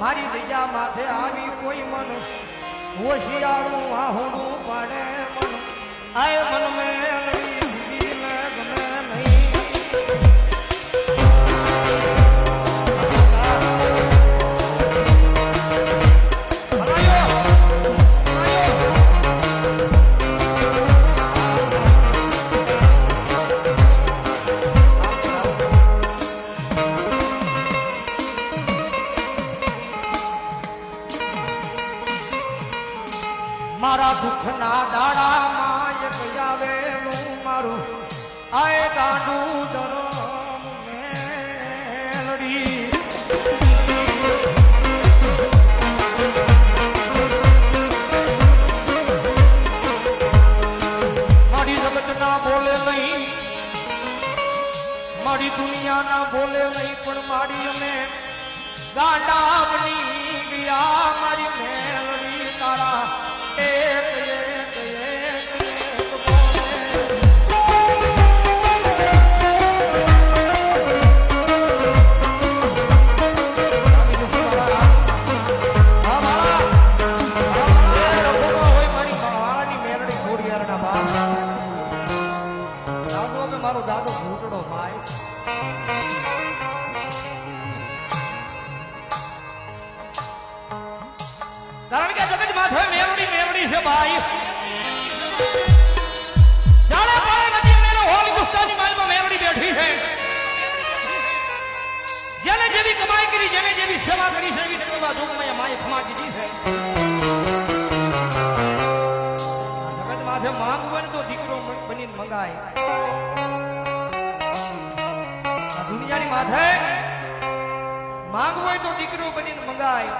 મારી જગ્યા માથે આવી કોઈ મન હોશિયારું આહોડું પાડે મન આય મન મેલડી ગમે નહીં મારા દુઃખના દાડામાં એક આવેલું મારું આય ગાંડું ધરમ મેલડી મારી જગતના બોલે નહીં મારી દુનિયાના બોલે નહીં પણ મારી અમે ગાંડા બની ગયા મારી મેલડી તારા એક મારો દાદો ઘૂંટડો ભાઈ કારણ કે જગત માથે મેવડી છે ભાઈ જાણે પાળે નદી મેલો હોલ ગુસ્તાની માલમાં મેવડી બેઠી છે જેને જેવી કમાઈ કરી જેને જેવી સેવા કરી છે એવી સેવા દુઃખમાં માએ ખમા કીધી છે જગત માથે માંગવું તો દીકરો બનીને મંગાય દુનિયાની માથે માંગવું હોય તો દીકરો બનીને મંગાય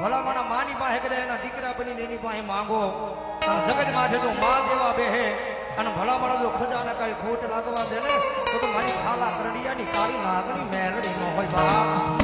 ભલામણા માની પાસે કરે એના દીકરા બનીને એની પાસે માંગો જગત માથે તો માં દેવા બેહે અને ભલામણા જો ખજાના કઈ ખોટ લાગવા દે ને તો મારી ખાલા કરડિયાની કાળી નાગની મેલડી ન હોય બાપ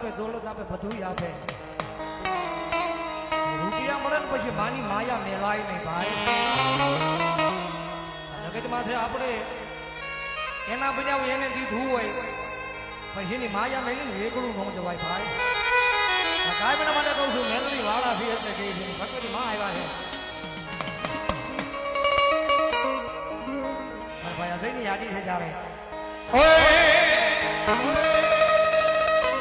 આપે દોલત આપે બધું આપે રૂપિયા મળે ને પછી માની માયા મેલાય નહીં ભાઈ જગત માથે આપણે એના બનાવ એને દીધું હોય પછી એની માયા મેલી ને વેગળું ન જવાય ભાઈ કાંઈ મને માટે કહું છું મેલડી વાળા છે એટલે કહે છે ભગવતી માં આવ્યા છે ભાઈ અજયની યાદી છે જ્યારે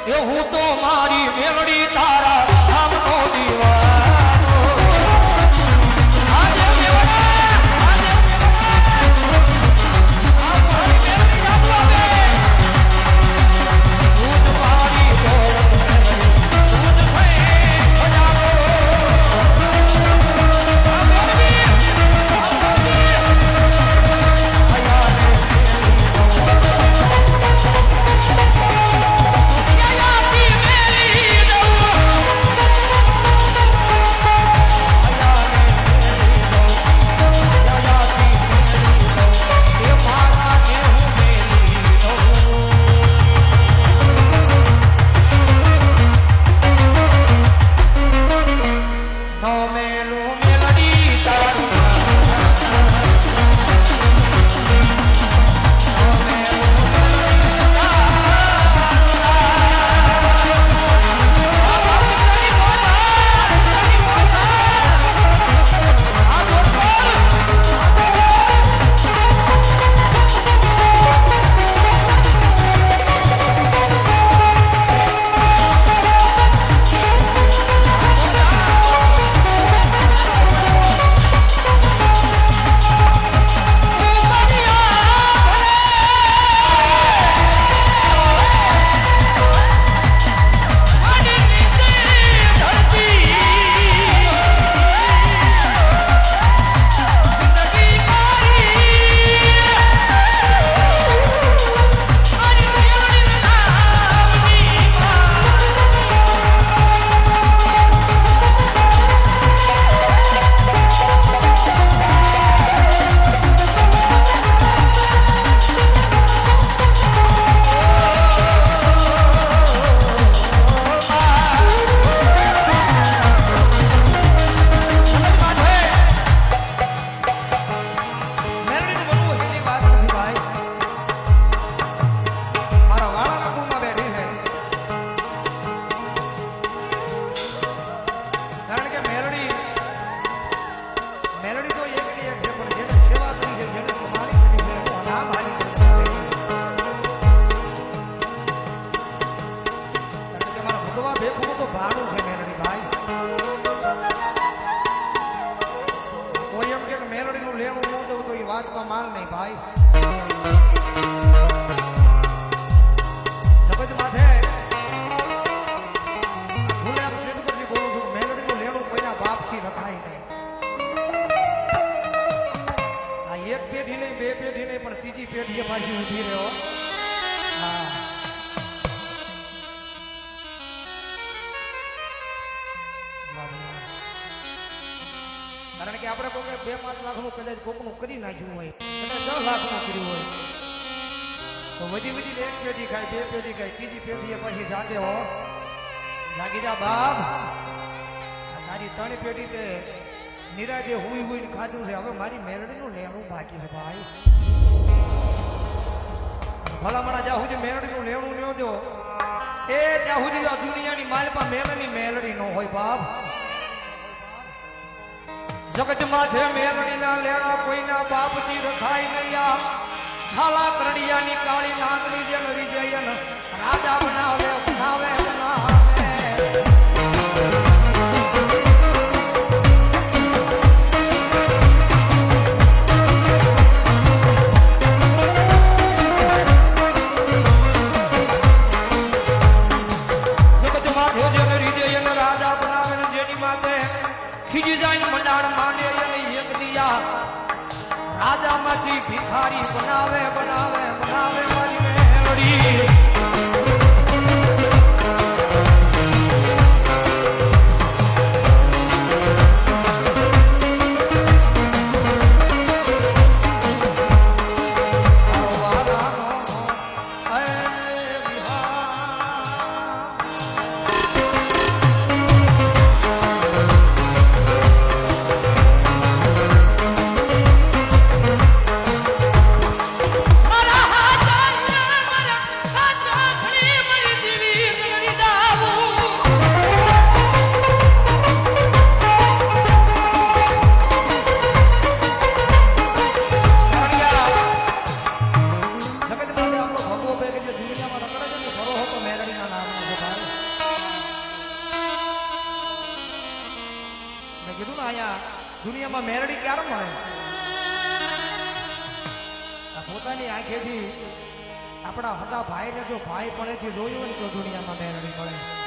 એ હું તો મારી મેલડી તારા નામનો દીવાનો આજે મેલડા આજે મેલડા આ મારી મેલડી જાપવા દે તું મારી દોલત તું છે ખજાનો આ મેલડી વાતમાં માલ નહીં ભાઈ જગત માથે હું આપ શેઠપુરથી બોલું છું મેલડીનું લેણું કોઈના બાપથી રખાય નહીં આ એક પેઢી નહીં બે પેઢી નહીં પણ ત્રીજી પેઢીએ પાછી ઉઠી રહ્યો હા કારણ કે આપણે કોઈ 2-5 લાખનું કદાચ કોકનું કરી નાખ્યું હોય કદાચ 10 લાખનું કર્યું હોય તો વધી એક પેઢી ખાય બે પેઢી ખાય ત્રીજી પેઢીએ પછી જાગે હો જાગી જા બાપ તારી 3 પેઢી તે નિરાજે હુઈ ખાધું છે હવે મારી મેલડીનું લેણું બાકી છે ભાઈ ભલામણા જ્યાં સુધી મેલડીનું લેણું ન દો એ ત્યાં સુધી આ દુનિયાની માલપા મેલની મેલડી ન હોય બાપ જગત માથે મેલડીના લેણા કોઈના બાપથી રખાય નહીં ખાલા કરડિયાની કાળી નાગની જે નરી જઈએ રાજા બનાવે બનાવે બનાવે રાજામાંથી ભિખારી બનાવે બનાવે બનાવે મારી મેલડી મેરડી ક્યારે મળે આ પોતાની આંખેથી આપણા હતા ભાઈને જો ભાઈ પણેથી જોયું હોય ને તો દુનિયામાં મેરડી મળે